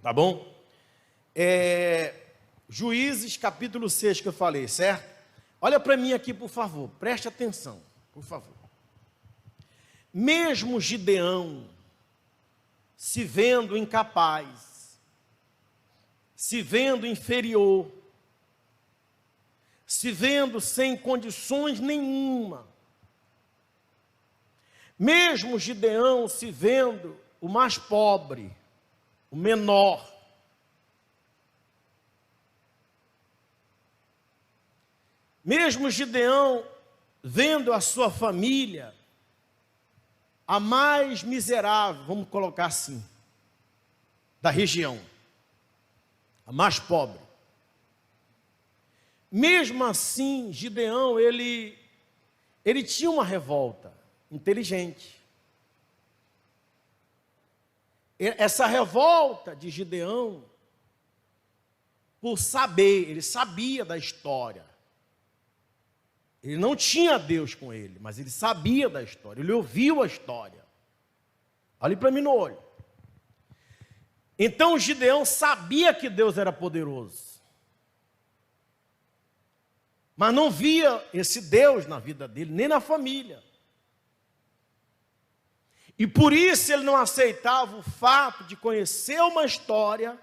Tá bom? Juízes capítulo 6 que eu falei, certo? Olha para mim aqui, por favor, preste atenção, por favor. Mesmo Gideão, se vendo incapaz, se vendo inferior, se vendo sem condições nenhuma, mesmo Gideão se vendo o mais pobre, o menor, mesmo Gideão vendo a sua família a mais miserável, vamos colocar assim, da região, a mais pobre. Mesmo assim, Gideão, ele tinha uma revolta inteligente. Essa revolta de Gideão, por saber, ele sabia da história. Ele não tinha Deus com ele, mas ele sabia da história, ele ouviu a história. Olhe para mim no olho. Então Gideão sabia que Deus era poderoso, mas não via esse Deus na vida dele, nem na família. E por isso ele não aceitava o fato de conhecer uma história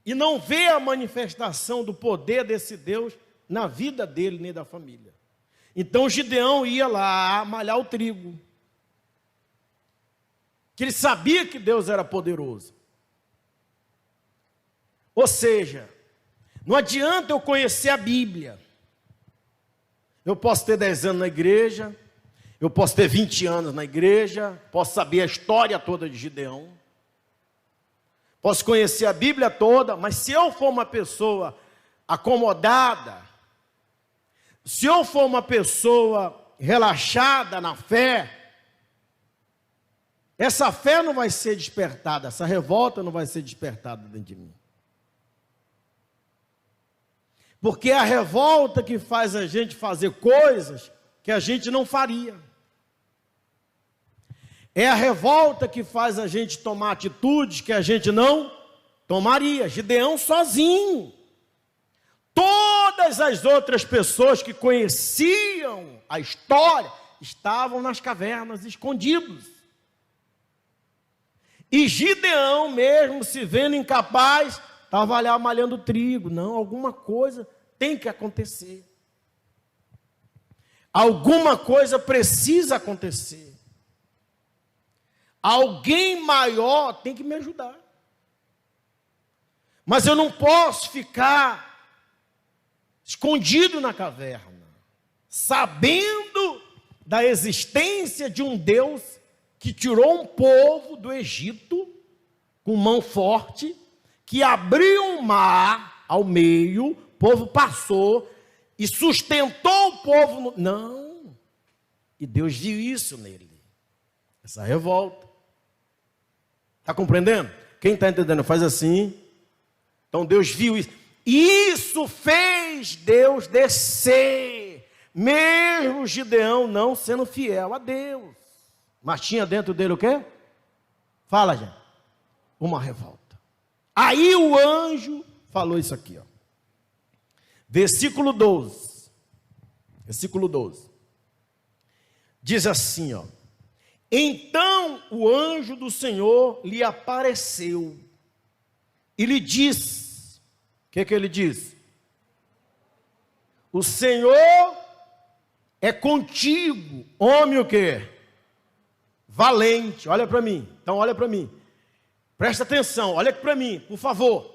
e não ver a manifestação do poder desse Deus na vida dele, nem da família. Então Gideão ia lá malhar o trigo, que ele sabia que Deus era poderoso. Ou seja, não adianta eu conhecer a Bíblia. Eu posso ter 10 anos na igreja, eu posso ter 20 anos na igreja, posso saber a história toda de Gideão, posso conhecer a Bíblia toda, mas se eu for uma pessoa acomodada, se eu for uma pessoa relaxada na fé, essa fé não vai ser despertada, essa revolta não vai ser despertada dentro de mim. Porque é a revolta que faz a gente fazer coisas que a gente não faria. É a revolta que faz a gente tomar atitudes que a gente não tomaria. Gideão sozinho. Todas as outras pessoas que conheciam a história estavam nas cavernas, escondidos. E Gideão, mesmo se vendo incapaz, estava lá malhando trigo. Não, alguma coisa tem que acontecer. Alguma coisa precisa acontecer. Alguém maior tem que me ajudar. Mas eu não posso ficar escondido na caverna, sabendo da existência de um Deus que tirou um povo do Egito com mão forte, que abriu um mar ao meio, o povo passou e sustentou o povo. Não. E Deus viu isso nele, essa revolta. Está compreendendo? Quem está entendendo faz assim. Então Deus viu isso. Isso fez Deus descer, mesmo Gideão não sendo fiel a Deus. Mas tinha dentro dele o quê? Fala, gente. Uma revolta. Aí o anjo falou isso aqui, ó. Versículo 12. Versículo 12. Diz assim, ó. Então o anjo do Senhor lhe apareceu e lhe disse. O que ele diz? O Senhor é contigo, homem o quê? Valente. Olha para mim. Então olha para mim. Presta atenção, olha aqui para mim, por favor.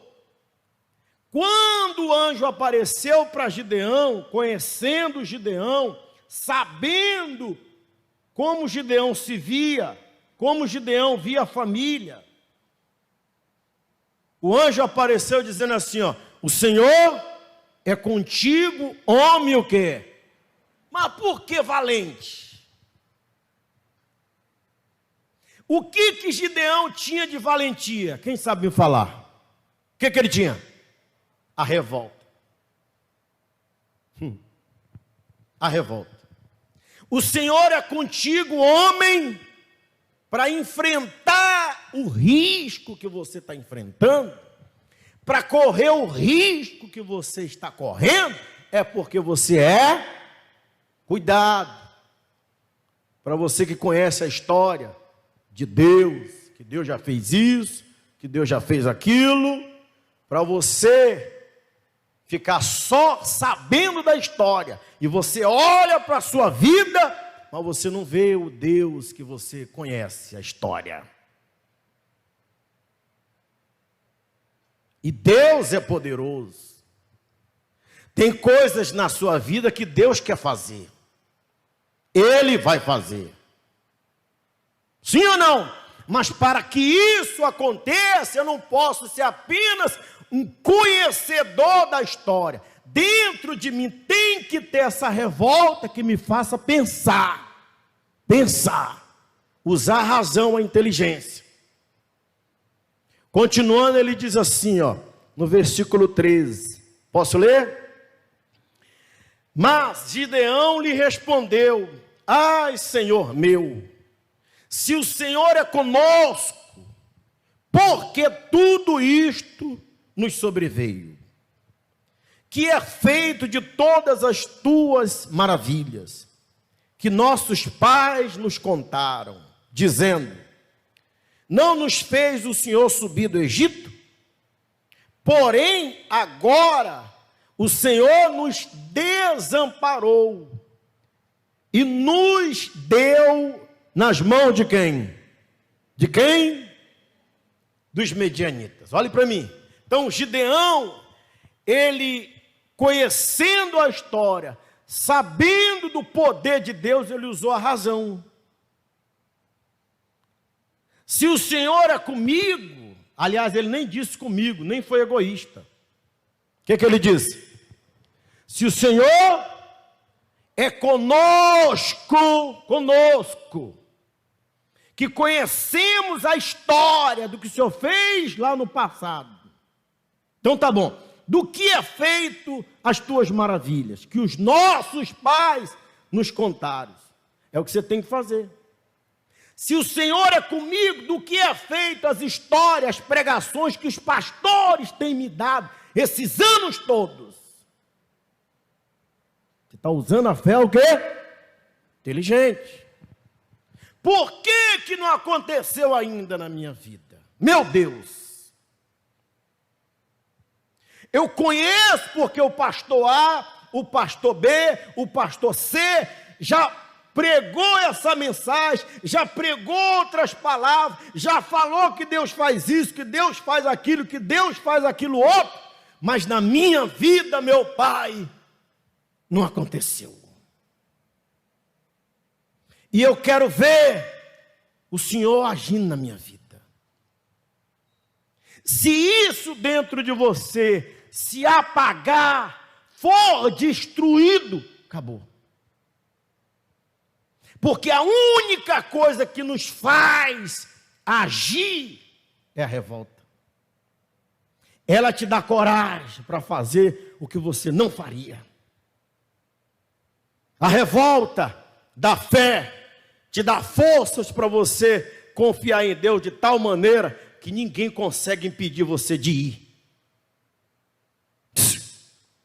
Quando o anjo apareceu para Gideão, conhecendo Gideão, sabendo como Gideão se via, como Gideão via a família, o anjo apareceu dizendo assim, ó, o Senhor é contigo, homem o quê? Mas por que valente? O que Gideão tinha de valentia? Quem sabe me falar? O que ele tinha? A revolta. A revolta. O Senhor é contigo, homem, para enfrentar o risco que você está enfrentando, para correr o risco que você está correndo, é porque você é cuidado. Para você que conhece a história de Deus, que Deus já fez isso, que Deus já fez aquilo, para você ficar só sabendo da história, e você olha para a sua vida, mas você não vê o Deus que você conhece, a história. E Deus é poderoso. Tem coisas na sua vida que Deus quer fazer. Ele vai fazer. Sim ou não? Mas para que isso aconteça, eu não posso ser apenas um conhecedor da história. Dentro de mim tem que ter essa revolta que me faça pensar. Usar a razão, a inteligência. Continuando, ele diz assim, ó, no versículo 13. Posso ler? Mas Gideão lhe respondeu: ai, Senhor meu, se o Senhor é conosco, por que tudo isto nos sobreveio? Que é feito de todas as tuas maravilhas, que nossos pais nos contaram, dizendo: não nos fez o Senhor subir do Egito? Porém, agora o Senhor nos desamparou e nos deu nas mãos de quem? De quem? Dos medianitas. Olhe para mim. Então, Gideão, ele conhecendo a história, sabendo do poder de Deus, ele usou a razão. Se o Senhor é comigo, aliás, ele nem disse comigo, nem foi egoísta. O que ele disse? Se o Senhor é conosco, que conhecemos a história do que o Senhor fez lá no passado. Então tá bom. Do que é feito as tuas maravilhas, que os nossos pais nos contaram. É o que você tem que fazer. Se o Senhor é comigo, do que é feito as histórias, as pregações que os pastores têm me dado esses anos todos. Você está usando a fé o quê? Inteligente. Por que não aconteceu ainda na minha vida? Meu Deus! Eu conheço porque o pastor A, o pastor B, o pastor C já pregou essa mensagem, já pregou outras palavras, já falou que Deus faz isso, que Deus faz aquilo, que Deus faz aquilo outro, mas na minha vida, meu pai, não aconteceu. E eu quero ver o Senhor agindo na minha vida. Se isso dentro de você se apagar, for destruído, acabou. Porque a única coisa que nos faz agir é a revolta. Ela te dá coragem para fazer o que você não faria. A revolta da fé te dá forças para você confiar em Deus de tal maneira que ninguém consegue impedir você de ir.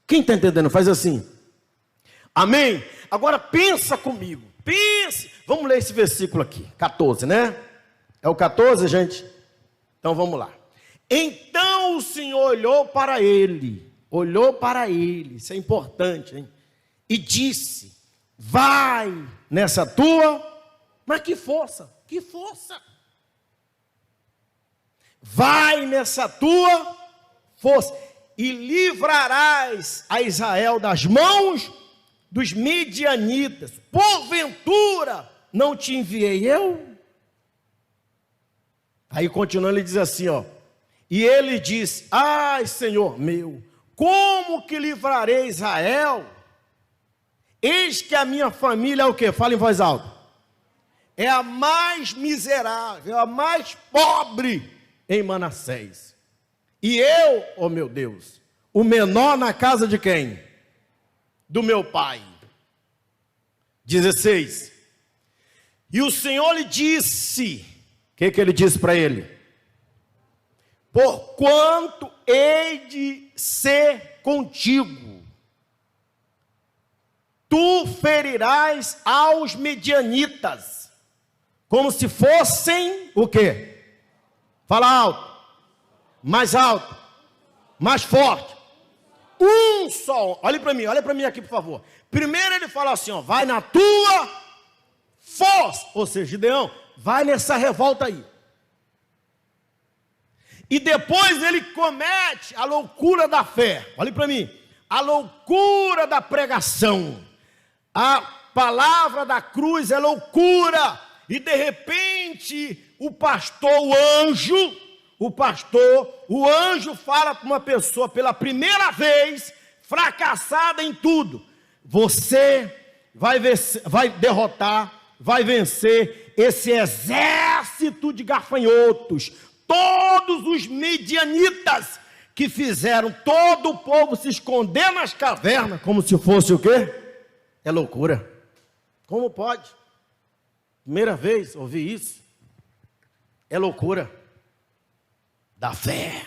Quem está entendendo? Faz assim. Amém? Agora pensa comigo. Pense. Vamos ler esse versículo aqui. 14, né? É o 14, gente? Então vamos lá. Então o Senhor olhou para ele. Isso é importante, hein? E disse: vai nessa tua... Mas que força. Vai nessa tua força. E livrarás a Israel das mãos dos medianitas. Porventura não te enviei eu? Aí continuando ele diz assim, ó. E ele diz: ai, Senhor meu, como que livrarei Israel? Eis que a minha família é o quê? Fala em voz alta. É a mais miserável, a mais pobre em Manassés. E eu, oh meu Deus, o menor na casa de quem? Do meu pai. 16. E o Senhor lhe disse, o que ele disse para ele? porquanto hei de ser contigo. Tu ferirás aos medianitas, como se fossem o quê? Fala alto, mais forte. Um só. Olha para mim aqui, por favor. Primeiro ele fala assim, ó, vai na tua força. Ou seja, Gideão, vai nessa revolta aí. E depois ele comete a loucura da fé. Olha para mim. A loucura da pregação. A palavra da cruz é loucura. E de repente, o anjo fala para uma pessoa pela primeira vez, fracassada em tudo. Você vai derrotar, vai vencer esse exército de gafanhotos. Todos os medianitas que fizeram todo o povo se esconder nas cavernas, como se fosse o quê? É loucura. Como pode? Primeira vez ouvi isso. É loucura da fé.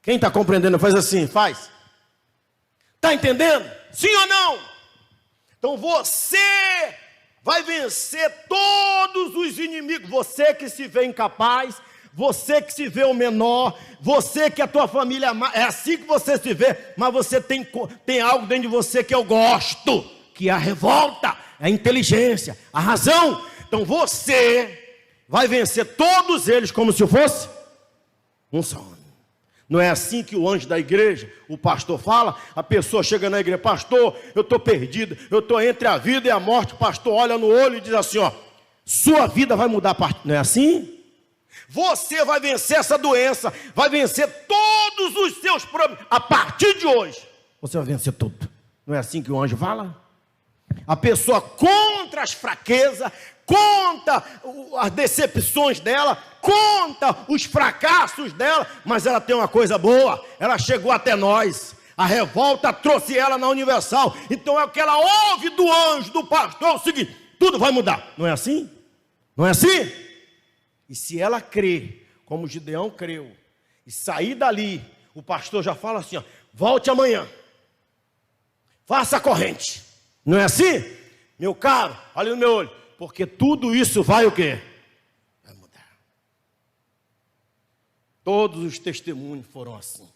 Quem está compreendendo faz assim, faz. Está entendendo? Sim ou não? Então você vai vencer todos os inimigos. Você que se vê incapaz, você que se vê o menor, você que a tua família é assim que você se vê, mas você tem algo dentro de você que eu gosto, que é a revolta, a inteligência, a razão. Então você vai vencer todos eles como se fosse um só. Não é assim que o anjo da igreja, o pastor fala? A pessoa chega na igreja, pastor, eu estou perdido, eu estou entre a vida e a morte. O pastor olha no olho e diz assim, ó, sua vida vai mudar. Não é assim? Você vai vencer essa doença, vai vencer todos os seus problemas. A partir de hoje, você vai vencer tudo. Não é assim que o anjo fala? A pessoa contra as fraquezas, conta as decepções dela, conta os fracassos dela, mas ela tem uma coisa boa, ela chegou até nós, a revolta trouxe ela na Universal, então é o que ela ouve do anjo, do pastor, é o seguinte, tudo vai mudar, não é assim? Não é assim? E se ela crer, como Gideão creu, e sair dali, o pastor já fala assim, ó, volte amanhã, faça a corrente, não é assim? Meu caro, olha no meu olho, porque tudo isso vai o quê? Vai mudar. Todos os testemunhos foram assim.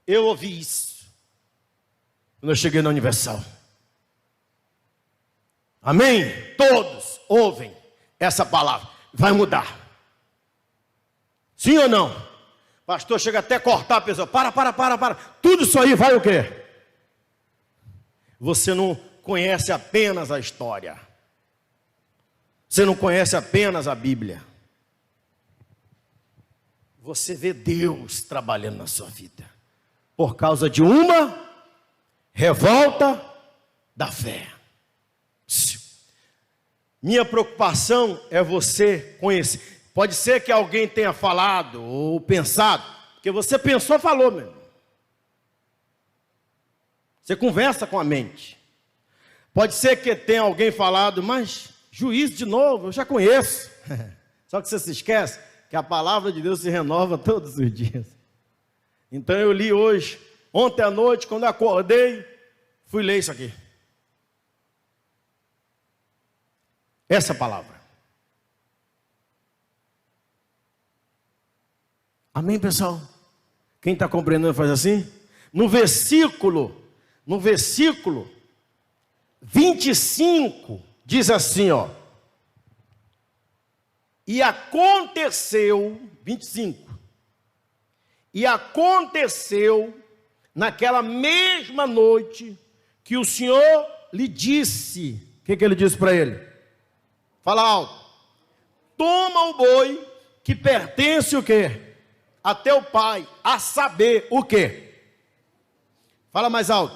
Eu ouvi isso quando eu cheguei na Universal. Amém? Todos ouvem essa palavra. Vai mudar. Sim ou não? O pastor chega até a cortar a pessoa. Para. Tudo isso aí vai o quê? Você não conhece apenas a história. Você não conhece apenas a Bíblia. Você vê Deus trabalhando na sua vida. Por causa de uma revolta da fé. Minha preocupação é você conhecer. Pode ser que alguém tenha falado ou pensado. Porque você pensou, falou mesmo. Você conversa com a mente. Pode ser que tenha alguém falado, mas juízo de novo, eu já conheço. Só que você se esquece que a palavra de Deus se renova todos os dias. Então eu li hoje, ontem à noite, quando eu acordei, fui ler isso aqui. Essa palavra. Amém, pessoal? Quem está compreendendo faz assim? No versículo 25, diz assim, ó. E aconteceu, 25. E aconteceu naquela mesma noite que o Senhor lhe disse. O que ele disse para ele? Fala alto. Toma o boi que pertence o quê? A teu pai, a saber o quê? Fala mais alto.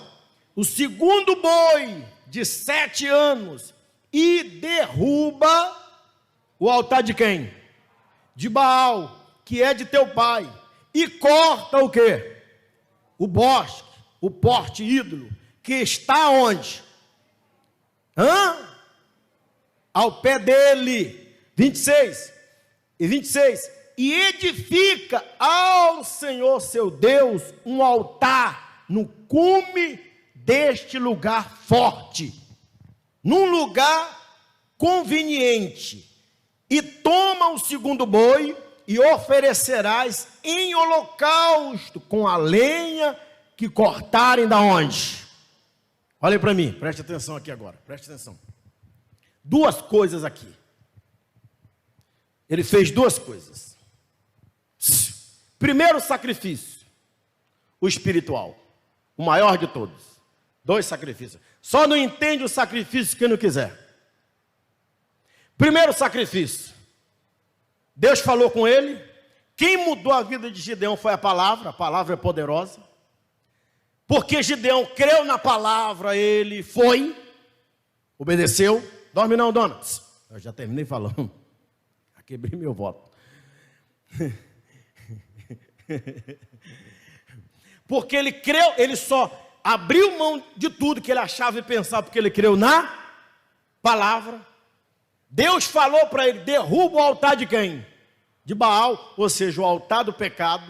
O segundo boi de 7 anos e derruba o altar de quem? De Baal, que é de teu pai, e corta o quê? O bosque, o porte ídolo, que está onde? Ao pé dele. 26. E 26, e edifica ao Senhor seu Deus um altar no cume deste lugar forte, num lugar conveniente, e toma o segundo boi e oferecerás em holocausto com a lenha que cortarem da onde? Olhem para mim, preste atenção aqui agora, preste atenção. Duas coisas aqui. Ele fez duas coisas. Primeiro sacrifício, o espiritual, o maior de todos. Dois sacrifícios. Só não entende o sacrifício quem não quiser. Primeiro sacrifício, Deus falou com ele. Quem mudou a vida de Gideão foi a palavra é poderosa. Porque Gideão creu na palavra, ele foi, obedeceu. Dorme não, dona. Eu já terminei falando. Quebrei meu voto. Porque ele creu, ele só abriu mão de tudo que ele achava e pensava, porque ele creu na palavra. Deus falou para ele: derruba o altar de quem? De Baal, ou seja, o altar do pecado,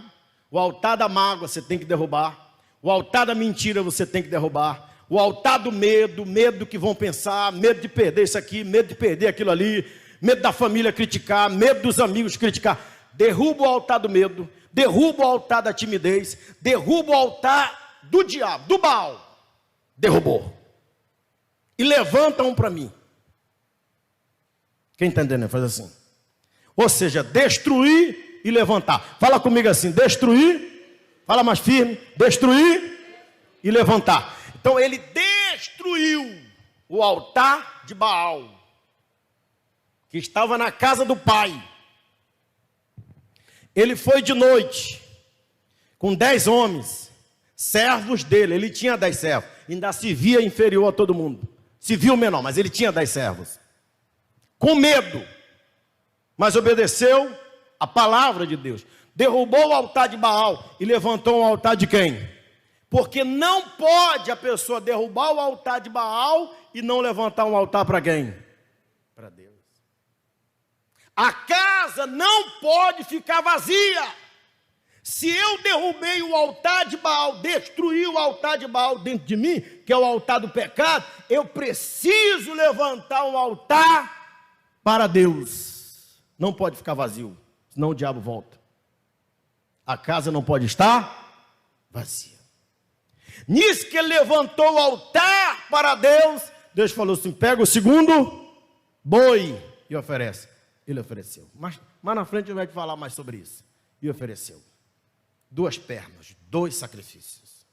o altar da mágoa você tem que derrubar, o altar da mentira você tem que derrubar, o altar do medo, medo do que vão pensar, medo de perder isso aqui, medo de perder aquilo ali, medo da família criticar, medo dos amigos criticar. Derruba o altar do medo, derruba o altar da timidez, derruba o altar do diabo, do Baal. Derrubou. E levanta um para mim. Quem está entendendo? Faz assim. Ou seja, destruir e levantar. Fala comigo assim: destruir, fala mais firme, destruir e levantar. Então ele destruiu o altar de Baal, que estava na casa do pai. Ele foi de noite, com 10 homens, servos dele. Ele tinha 10 servos, ainda se via inferior a todo mundo, se viu menor, mas ele tinha 10 servos, com medo, mas obedeceu a palavra de Deus. Derrubou o altar de Baal e levantou o altar de quem? Porque não pode a pessoa derrubar o altar de Baal e não levantar um altar para quem? Para Deus. A casa não pode ficar vazia. Se eu derrubei o altar de Baal, destruí o altar de Baal dentro de mim, que é o altar do pecado, eu preciso levantar um altar para Deus. Não pode ficar vazio, senão o diabo volta. A casa não pode estar vazia. Nisso que ele levantou o altar para Deus, Deus falou assim: pega o segundo boi e oferece. Ele ofereceu. Mas na frente ele vai te falar mais sobre isso. E ofereceu 2 pernas, 2 sacrifícios.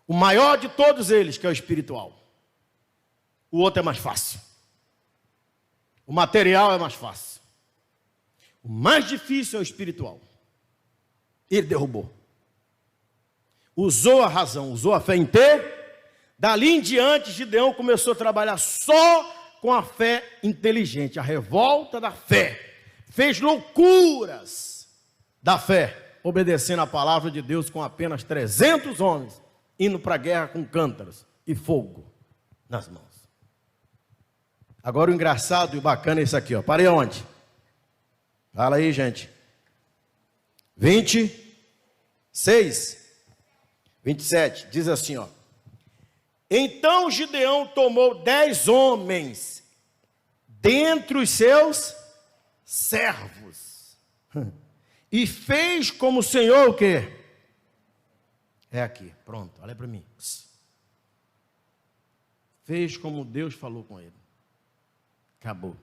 O maior de todos eles, que é o espiritual. O outro é mais fácil. O material é mais fácil. O mais difícil é o espiritual. Ele derrubou. Usou a razão, usou a fé inteira. Dali em diante, Gideão começou a trabalhar só com a fé inteligente, a revolta da fé. Fez loucuras da fé, obedecendo a palavra de Deus com apenas 300 homens, indo para a guerra com cântaros e fogo nas mãos. Agora o engraçado e o bacana é isso aqui, ó. Parei aonde? Fala aí, gente. 26, 27, diz assim, ó. Então Gideão tomou 10 homens dentre os seus servos e fez como o Senhor o quê? É aqui, pronto, olha para mim. Fez como Deus falou com ele. Acabou.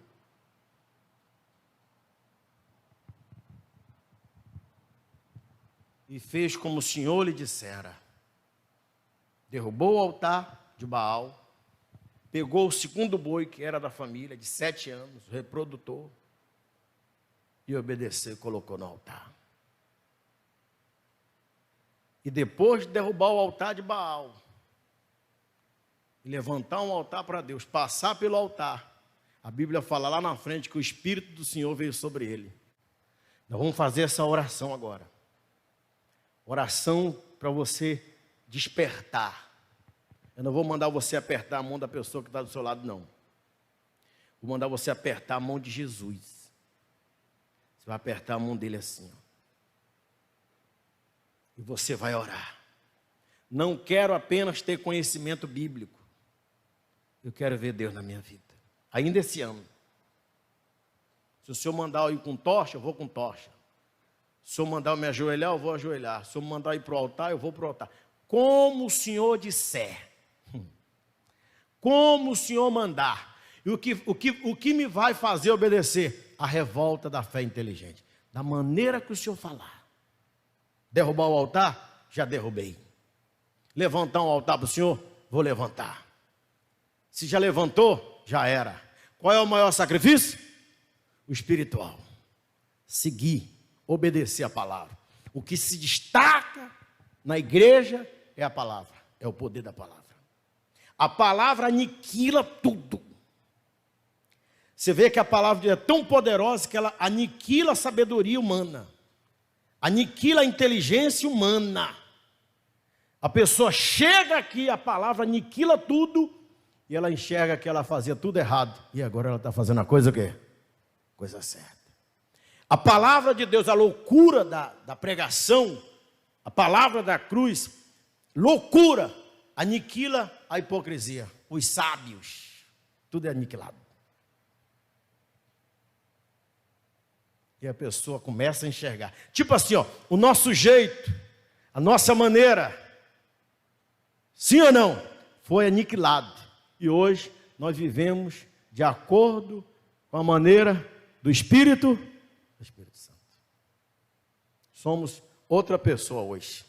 E fez como o Senhor lhe dissera. Derrubou o altar de Baal, pegou o segundo boi, que era da família, de 7 anos, o reprodutor, e obedeceu e colocou no altar. E depois de derrubar o altar de Baal, e levantar um altar para Deus, passar pelo altar, a Bíblia fala lá na frente que o Espírito do Senhor veio sobre ele. Nós vamos fazer essa oração agora. Oração para você despertar. Eu não vou mandar você apertar a mão da pessoa que está do seu lado, não. Vou mandar você apertar a mão de Jesus. Você vai apertar a mão dele assim, ó. E você vai orar. Não quero apenas ter conhecimento bíblico. Eu quero ver Deus na minha vida. Ainda esse ano. Se o Senhor mandar eu ir com tocha, eu vou com tocha. Se o Senhor mandar eu me ajoelhar, eu vou ajoelhar. Se o Senhor mandar eu ir para o altar, eu vou para o altar. Como o Senhor disser. Como o Senhor mandar. E o que me vai fazer obedecer? A revolta da fé inteligente. Da maneira que o Senhor falar. Derrubar o altar? Já derrubei. Levantar um altar para o Senhor? Vou levantar. Se já levantou, já era. Qual é o maior sacrifício? O espiritual. Seguir, obedecer a palavra. O que se destaca na igreja é a palavra. É o poder da palavra. A palavra aniquila tudo. Você vê que a palavra é tão poderosa que ela aniquila a sabedoria humana. Aniquila a inteligência humana. A pessoa chega aqui, a palavra aniquila tudo, e ela enxerga que ela fazia tudo errado. E agora ela está fazendo a coisa o quê? Coisa certa. A palavra de Deus, a loucura da pregação, a palavra da cruz, loucura, aniquila a hipocrisia. Os sábios, tudo é aniquilado. E a pessoa começa a enxergar. Tipo assim, ó, o nosso jeito, a nossa maneira, sim ou não, foi aniquilado. E hoje nós vivemos de acordo com a maneira do Espírito Santo. Somos outra pessoa hoje.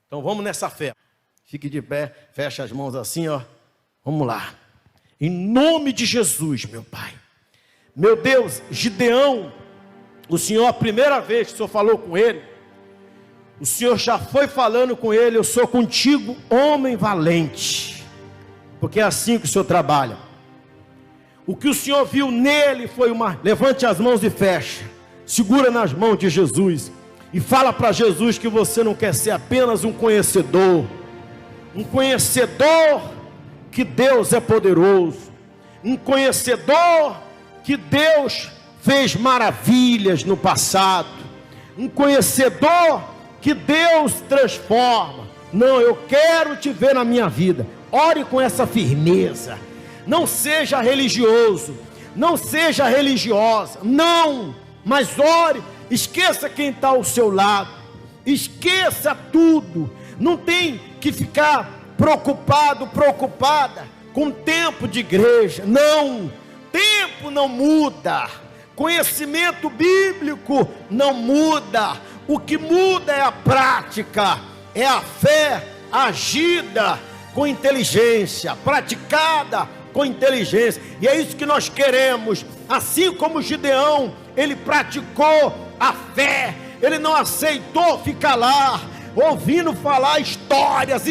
Então vamos nessa fé. Fique de pé, feche as mãos assim, ó. Vamos lá. Em nome de Jesus, meu Pai. Meu Deus, Gideão, o Senhor, a primeira vez que o Senhor falou com ele, o Senhor já foi falando com ele: eu sou contigo, homem valente. Porque é assim que o Senhor trabalha. O que o Senhor viu nele foi uma... Levante as mãos e fecha. Segura nas mãos de Jesus. E fala para Jesus que você não quer ser apenas um conhecedor. Um conhecedor que Deus é poderoso. Um conhecedor que Deus fez maravilhas no passado. Um conhecedor que Deus transforma. Não, eu quero te ver na minha vida. Ore com essa firmeza. Não seja religioso, não seja religiosa, não, mas ore, esqueça quem está ao seu lado, esqueça tudo, não tem que ficar preocupado, preocupada com tempo de igreja, não, tempo não muda, conhecimento bíblico não muda, o que muda é a prática, é a fé agida com inteligência, praticada com inteligência, e é isso que nós queremos. Assim como Gideão, ele praticou a fé, ele não aceitou ficar lá, ouvindo falar histórias,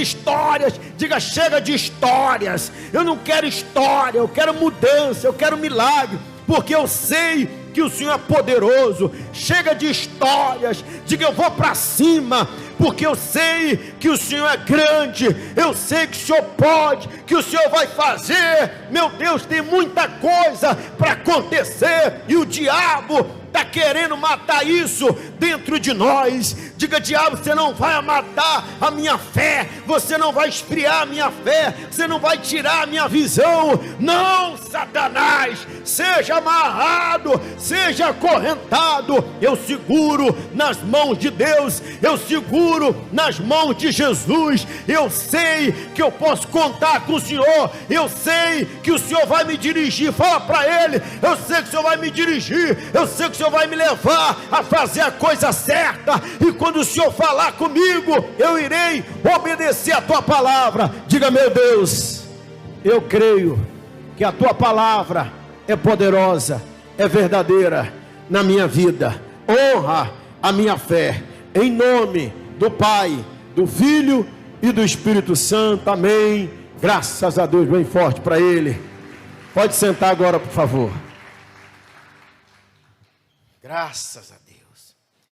diga: chega de histórias, eu não quero história, eu quero mudança, eu quero milagre, porque eu sei que o Senhor é poderoso. Chega de histórias, diga: eu vou para cima, porque eu sei que o Senhor é grande, eu sei que o Senhor pode, que o Senhor vai fazer. Meu Deus, tem muita coisa para acontecer, e o diabo está querendo matar isso dentro de nós. Diga: diabo, você não vai matar a minha fé, você não vai esfriar a minha fé, você não vai tirar a minha visão. Não, Satanás, seja amarrado, seja acorrentado. Eu seguro nas mãos de Deus, eu seguro nas mãos de Jesus. Eu sei que eu posso contar com o Senhor, eu sei que o Senhor vai me dirigir. Fala para ele: eu sei que o Senhor vai me dirigir, eu sei que o Senhor vai me levar a fazer a coisa certa, e quando o Senhor falar comigo, eu irei obedecer a tua palavra. Diga: meu Deus, eu creio que a tua palavra é poderosa, é verdadeira na minha vida. Honra a minha fé, em nome do Pai, do Filho e do Espírito Santo. Amém. Graças a Deus, bem forte para ele. Pode sentar agora, por favor. Graças a Deus.